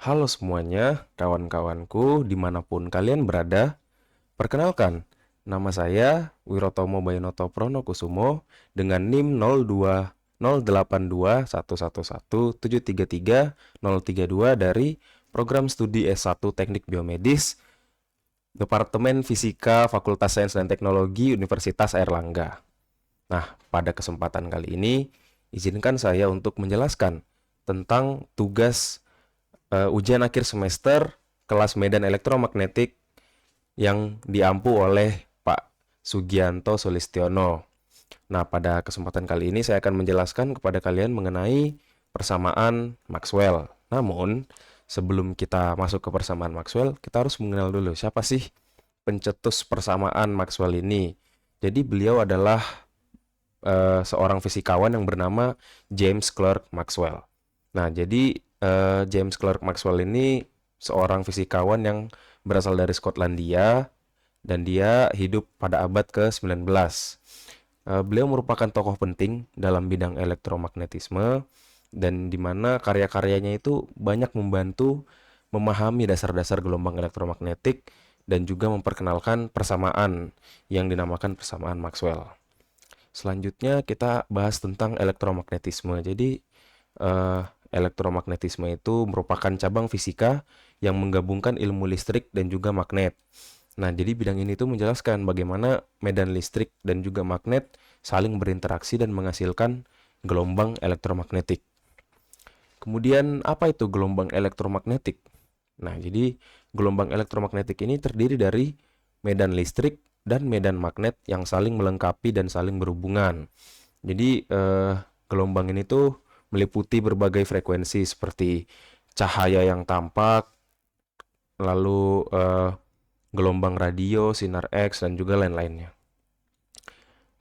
Halo semuanya, kawan-kawanku dimanapun kalian berada. Perkenalkan, nama saya Wirotomo Bayonoto Pronokusumo dengan NIM 02082111733032 dari program studi S1 Teknik Biomedis, Departemen Fisika Fakultas Sains dan Teknologi Universitas Airlangga. Nah, pada kesempatan kali ini, izinkan saya untuk menjelaskan tentang tugas ujian akhir semester kelas medan elektromagnetik yang diampu oleh Pak Sugianto Sulistiono. Nah, pada kesempatan kali ini saya akan menjelaskan kepada kalian mengenai persamaan Maxwell. Namun, sebelum kita masuk ke persamaan Maxwell, kita harus mengenal dulu siapa sih pencetus persamaan Maxwell ini. Jadi beliau adalah seorang fisikawan yang bernama James Clerk Maxwell. Nah, jadi James Clerk Maxwell ini seorang fisikawan yang berasal dari Skotlandia dan dia hidup pada abad ke-19. Beliau merupakan tokoh penting dalam bidang elektromagnetisme dan di mana karya-karyanya itu banyak membantu memahami dasar-dasar gelombang elektromagnetik dan juga memperkenalkan persamaan yang dinamakan persamaan Maxwell. Selanjutnya kita bahas tentang elektromagnetisme. Jadi elektromagnetisme itu merupakan cabang fisika yang menggabungkan ilmu listrik dan juga magnet. Nah, jadi bidang ini tuh menjelaskan bagaimana medan listrik dan juga magnet saling berinteraksi dan menghasilkan gelombang elektromagnetik. Kemudian, apa itu gelombang elektromagnetik? Nah, jadi gelombang elektromagnetik ini terdiri dari medan listrik dan medan magnet yang saling melengkapi dan saling berhubungan. Jadi, gelombang ini tuh meliputi berbagai frekuensi seperti cahaya yang tampak, lalu gelombang radio, sinar X, dan juga lain-lainnya.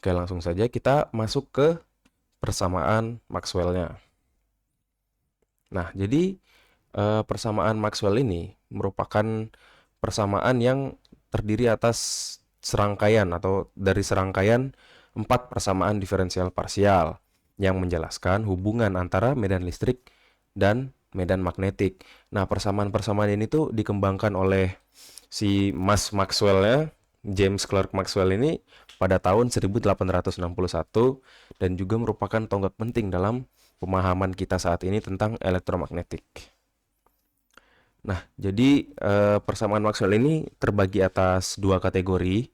Oke, langsung saja kita masuk ke persamaan Maxwell-nya. Nah, jadi persamaan Maxwell ini merupakan persamaan yang terdiri atas serangkaian atau dari serangkaian 4 persamaan diferensial parsial yang menjelaskan hubungan antara medan listrik dan medan magnetik. Nah, persamaan-persamaan ini tuh dikembangkan oleh si Mas Maxwell-nya, James Clerk Maxwell ini pada tahun 1861 dan juga merupakan tonggak penting dalam pemahaman kita saat ini tentang elektromagnetik. Nah, jadi persamaan Maxwell ini terbagi atas dua kategori.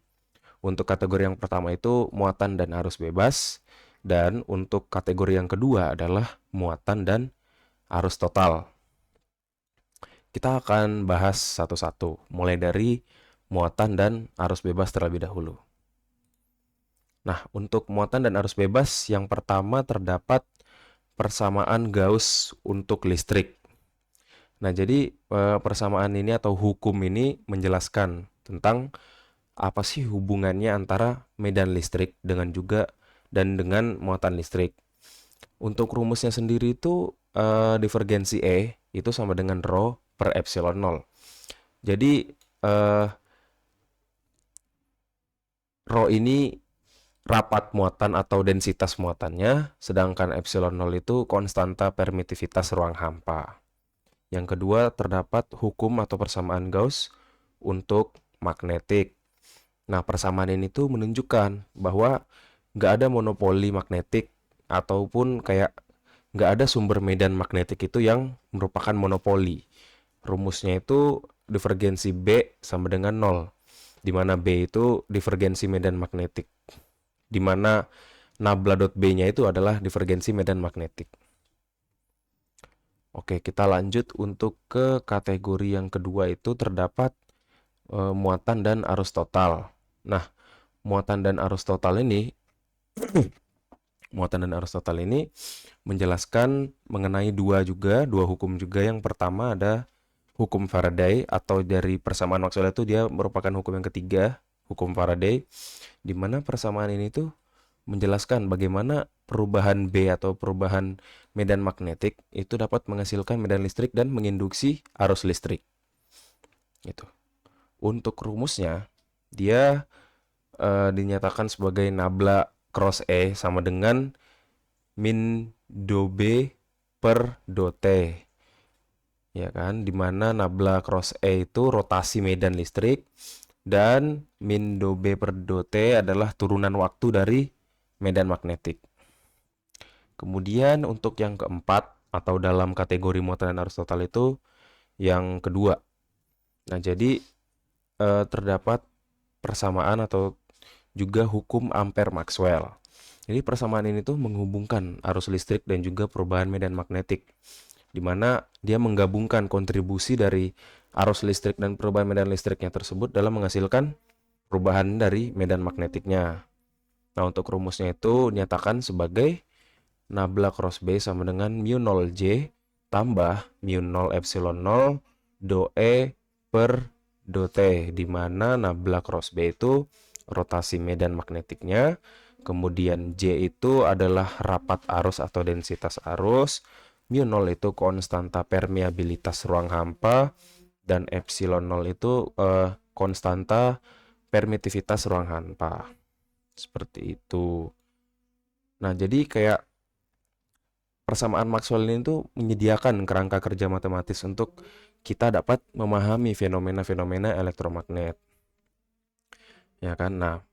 Untuk kategori yang pertama itu muatan dan arus bebas, dan untuk kategori yang kedua adalah muatan dan arus total. Kita akan bahas satu-satu, mulai dari muatan dan arus bebas terlebih dahulu. Nah, untuk muatan dan arus bebas, yang pertama terdapat persamaan Gauss untuk listrik. Nah, jadi persamaan ini atau hukum ini menjelaskan tentang apa sih hubungannya antara medan listrik dengan juga dan dengan muatan listrik. Untuk rumusnya sendiri itu divergensi E itu sama dengan rho per epsilon 0. Jadi rho ini rapat muatan atau densitas muatannya, sedangkan epsilon 0 itu konstanta permitivitas ruang hampa. Yang kedua, terdapat hukum atau persamaan Gauss untuk magnetik. Nah, persamaan ini tuh menunjukkan bahwa nggak ada monopoli magnetik ataupun kayak nggak ada sumber medan magnetik itu yang merupakan monopoli. Rumusnya itu divergensi B sama dengan 0, di mana B itu divergensi medan magnetik, di mana nabla dot B-nya itu adalah divergensi medan magnetik. Oke, kita lanjut untuk ke kategori yang kedua itu terdapat muatan dan arus total. Nah, muatan dan arus total ini muatan dan arus total ini menjelaskan mengenai dua hukum juga. Yang pertama ada hukum Faraday, atau dari persamaan Maxwell itu dia merupakan hukum yang ketiga, hukum Faraday, di mana persamaan ini tuh menjelaskan bagaimana perubahan B atau perubahan medan magnetik itu dapat menghasilkan medan listrik dan menginduksi arus listrik. Gitu. Untuk rumusnya, dia dinyatakan sebagai nabla cross E sama dengan min do B per do T, ya kan, dimana nabla cross E itu rotasi medan listrik, dan min do B per do T adalah turunan waktu dari medan magnetik. Kemudian untuk yang keempat, atau dalam kategori muatan dan arus total itu yang kedua. Nah, jadi terdapat persamaan atau juga hukum Ampere Maxwell. Jadi persamaan ini tuh menghubungkan arus listrik dan juga perubahan medan magnetik, di mana dia menggabungkan kontribusi dari arus listrik dan perubahan medan listriknya tersebut dalam menghasilkan perubahan dari medan magnetiknya. Nah, untuk rumusnya itu dinyatakan sebagai nabla cross B sama dengan mu 0 J tambah mu 0 epsilon 0 do E per do T, di mana nabla cross B itu rotasi medan magnetiknya, kemudian J itu adalah rapat arus atau densitas arus, mu 0 itu konstanta permeabilitas ruang hampa, dan epsilon 0 itu konstanta permitivitas ruang hampa. Seperti itu. Nah, jadi kayak persamaan Maxwell ini tuh menyediakan kerangka kerja matematis untuk kita dapat memahami fenomena-fenomena elektromagnet. Ya kan? Nah,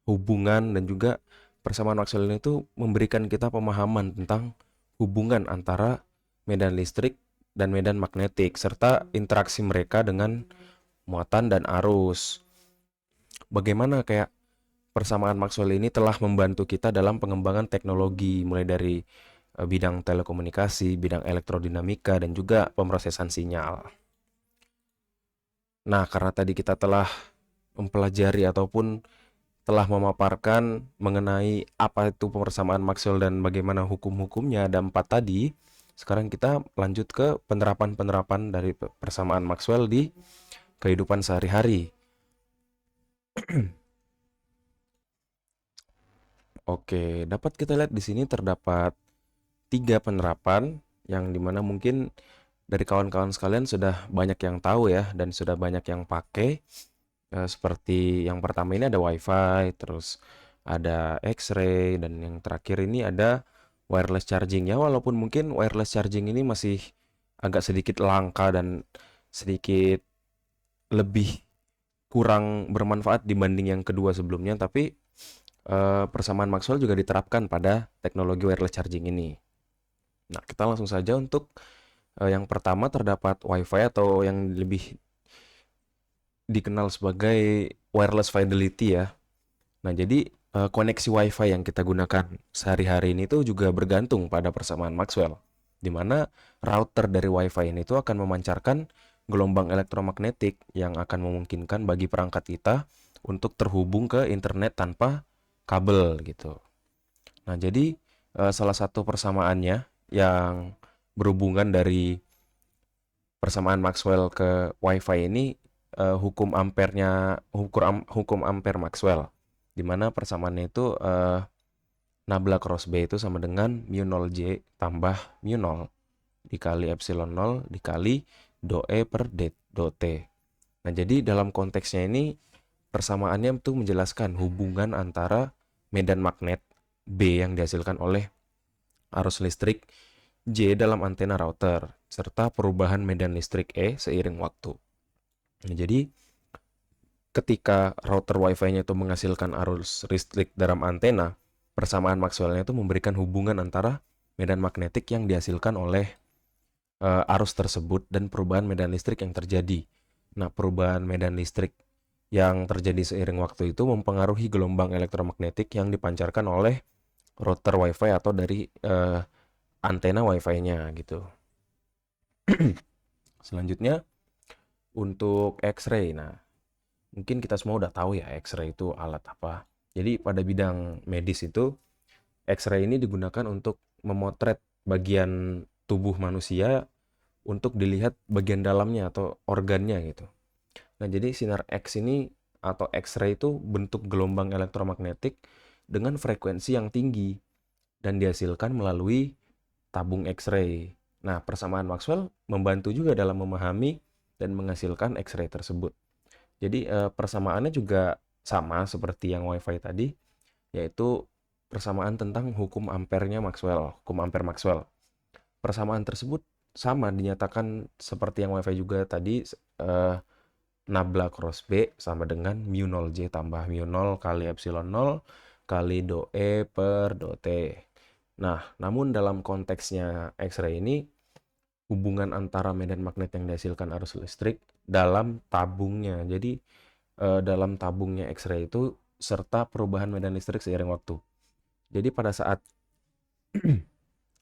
hubungan dan juga persamaan Maxwell ini tuh memberikan kita pemahaman tentang hubungan antara medan listrik dan medan magnetik serta interaksi mereka dengan muatan dan arus. Bagaimana kayak persamaan Maxwell ini telah membantu kita dalam pengembangan teknologi mulai dari bidang telekomunikasi, bidang elektrodinamika, dan juga pemrosesan sinyal. Nah, karena tadi kita telah mempelajari ataupun telah memaparkan mengenai apa itu persamaan Maxwell dan bagaimana hukum-hukumnya, ada 4 tadi, sekarang kita lanjut ke penerapan-penerapan dari persamaan Maxwell di kehidupan sehari-hari. Oke, dapat kita lihat di sini terdapat 3 penerapan yang dimana mungkin dari kawan-kawan sekalian sudah banyak yang tahu ya, dan sudah banyak yang pakai. Seperti yang pertama ini ada WiFi, terus ada X-ray, dan yang terakhir ini ada wireless charging. Ya, walaupun mungkin wireless charging ini masih agak sedikit langka dan sedikit lebih kurang bermanfaat dibanding yang kedua sebelumnya, tapi persamaan Maxwell juga diterapkan pada teknologi wireless charging ini. Nah, kita langsung saja untuk yang pertama terdapat WiFi atau yang lebih dikenal sebagai wireless fidelity ya. Nah, jadi koneksi WiFi yang kita gunakan sehari-hari ini tuh juga bergantung pada persamaan Maxwell, di mana router dari WiFi ini tuh akan memancarkan gelombang elektromagnetik yang akan memungkinkan bagi perangkat kita untuk terhubung ke internet tanpa kabel gitu. Nah, jadi salah satu persamaannya yang berhubungan dari persamaan Maxwell ke WiFi ini hukum Ampere Maxwell, di mana persamaannya itu nabla cross B itu sama dengan mu 0 J tambah mu 0 dikali epsilon 0 dikali do E per do T. Nah, jadi dalam konteksnya ini persamaannya itu menjelaskan hubungan antara medan magnet B yang dihasilkan oleh arus listrik J dalam antena router, serta perubahan medan listrik E seiring waktu. Nah, jadi ketika router WiFi-nya itu menghasilkan arus listrik dalam antena, persamaan Maxwell-nya itu memberikan hubungan antara medan magnetik yang dihasilkan oleh arus tersebut dan perubahan medan listrik yang terjadi. Nah, perubahan medan listrik yang terjadi seiring waktu itu mempengaruhi gelombang elektromagnetik yang dipancarkan oleh router WiFi atau dari antena WiFi-nya gitu. Selanjutnya untuk X-ray. Nah, mungkin kita semua udah tahu ya X-ray itu alat apa. Jadi pada bidang medis itu X-ray ini digunakan untuk memotret bagian tubuh manusia untuk dilihat bagian dalamnya atau organnya gitu. Nah, jadi sinar X ini atau X-ray itu bentuk gelombang elektromagnetik dengan frekuensi yang tinggi dan dihasilkan melalui tabung X-ray. Nah, persamaan Maxwell membantu juga dalam memahami dan menghasilkan X-ray tersebut. Jadi persamaannya juga sama seperti yang WiFi tadi, yaitu persamaan tentang hukum Ampere-nya Maxwell, hukum Ampere Maxwell. Persamaan tersebut sama dinyatakan seperti yang WiFi juga tadi, nabla cross B sama dengan mu 0J tambah mu 0 kali epsilon 0 kali do E per do T. Nah, namun dalam konteksnya X-ray ini, hubungan antara medan magnet yang dihasilkan arus listrik dalam tabungnya. Jadi, dalam tabungnya X-ray itu serta perubahan medan listrik seiring waktu. Jadi pada saat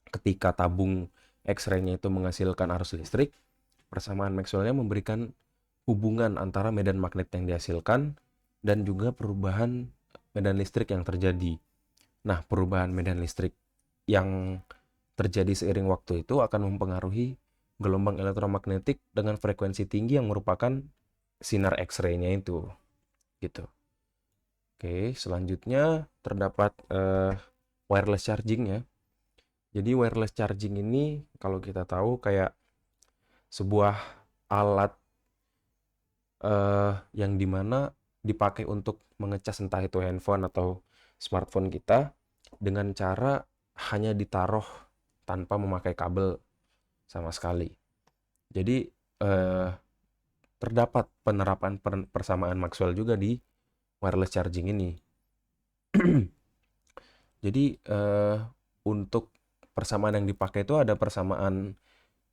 ketika tabung X-ray-nya itu menghasilkan arus listrik, persamaan Maxwell-nya memberikan hubungan antara medan magnet yang dihasilkan dan juga perubahan medan listrik yang terjadi. Nah, perubahan medan listrik yang terjadi seiring waktu itu akan mempengaruhi gelombang elektromagnetik dengan frekuensi tinggi yang merupakan sinar X-ray-nya itu, gitu. Oke, selanjutnya terdapat wireless charging ya. Jadi wireless charging ini kalau kita tahu kayak sebuah alat yang dimana dipakai untuk mengecas entah itu handphone atau smartphone kita dengan cara hanya ditaruh tanpa memakai kabel sama sekali. Jadi terdapat penerapan persamaan Maxwell juga di wireless charging ini. Jadi untuk persamaan yang dipakai itu ada persamaan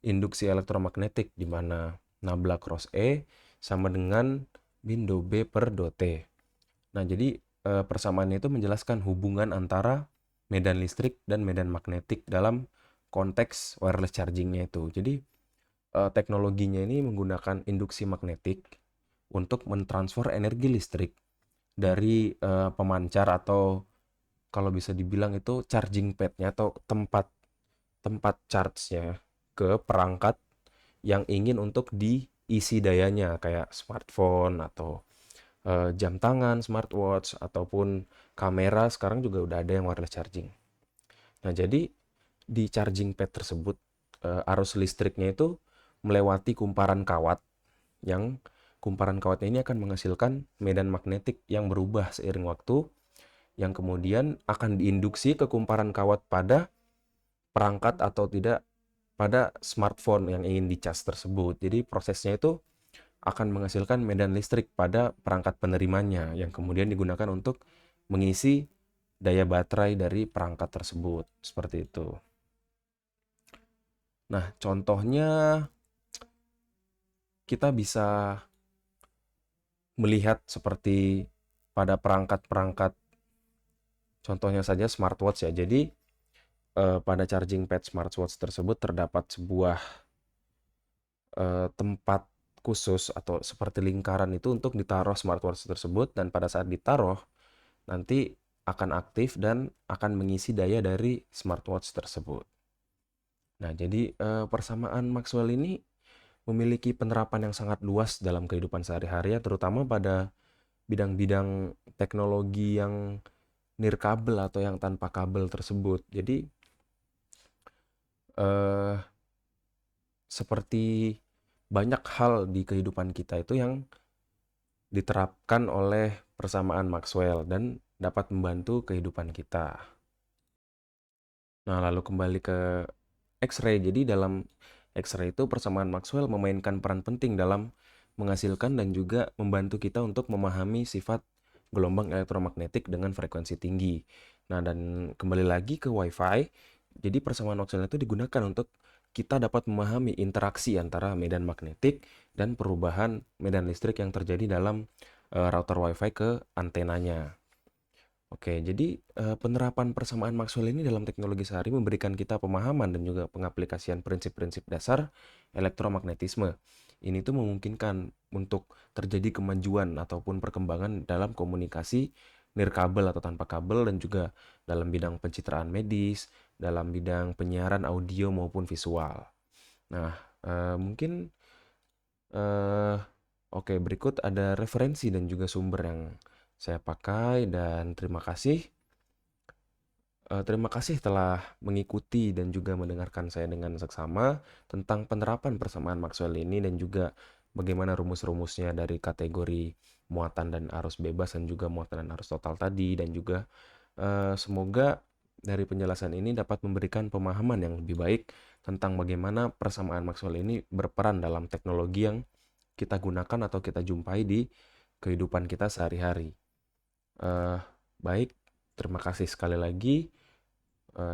induksi elektromagnetik di mana nabla cross E sama dengan min do B per do T. Nah, jadi persamaannya itu menjelaskan hubungan antara medan listrik dan medan magnetik dalam konteks wireless chargingnya itu. Jadi teknologinya ini menggunakan induksi magnetik untuk mentransfer energi listrik dari pemancar atau kalau bisa dibilang itu charging padnya atau tempat charge-nya ke perangkat yang ingin untuk diisi dayanya kayak smartphone atau jam tangan, smartwatch ataupun kamera sekarang juga udah ada yang wireless charging. Nah, jadi di charging pad tersebut arus listriknya itu melewati kumparan kawat yang kumparan kawatnya ini akan menghasilkan medan magnetik yang berubah seiring waktu yang kemudian akan diinduksi ke kumparan kawat pada perangkat atau tidak pada smartphone yang ingin dicas tersebut. Jadi prosesnya itu akan menghasilkan medan listrik pada perangkat penerimanya yang kemudian digunakan untuk mengisi daya baterai dari perangkat tersebut. Seperti itu. Nah, contohnya kita bisa melihat seperti pada perangkat-perangkat, contohnya saja smartwatch ya. Jadi pada charging pad smartwatch tersebut terdapat sebuah tempat khusus atau seperti lingkaran itu untuk ditaruh smartwatch tersebut, dan pada saat ditaruh nanti akan aktif dan akan mengisi daya dari smartwatch tersebut. Nah, jadi persamaan Maxwell ini memiliki penerapan yang sangat luas dalam kehidupan sehari-hari ya, terutama pada bidang-bidang teknologi yang nirkabel atau yang tanpa kabel tersebut. Jadi seperti banyak hal di kehidupan kita itu yang diterapkan oleh persamaan Maxwell dan dapat membantu kehidupan kita. Nah, lalu kembali ke X-ray. Jadi dalam X-ray itu persamaan Maxwell memainkan peran penting dalam menghasilkan dan juga membantu kita untuk memahami sifat gelombang elektromagnetik dengan frekuensi tinggi. Nah, dan kembali lagi ke Wi-Fi. Jadi persamaan Maxwell itu digunakan untuk kita dapat memahami interaksi antara medan magnetik dan perubahan medan listrik yang terjadi dalam router Wi-Fi ke antenanya. Oke, jadi penerapan persamaan Maxwell ini dalam teknologi sehari memberikan kita pemahaman dan juga pengaplikasian prinsip-prinsip dasar elektromagnetisme. Ini tuh memungkinkan untuk terjadi kemajuan ataupun perkembangan dalam komunikasi nirkabel atau tanpa kabel dan juga dalam bidang pencitraan medis, dalam bidang penyiaran audio maupun visual. Nah, mungkin oke, berikut ada referensi dan juga sumber yang saya pakai dan terima kasih. Terima kasih telah mengikuti dan juga mendengarkan saya dengan seksama tentang penerapan persamaan Maxwell ini dan juga bagaimana rumus-rumusnya dari kategori muatan dan arus bebas dan juga muatan dan arus total tadi, dan juga semoga dari penjelasan ini dapat memberikan pemahaman yang lebih baik tentang bagaimana persamaan Maxwell ini berperan dalam teknologi yang kita gunakan atau kita jumpai di kehidupan kita sehari-hari. Baik, terima kasih sekali lagi.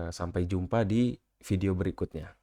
Sampai jumpa di video berikutnya.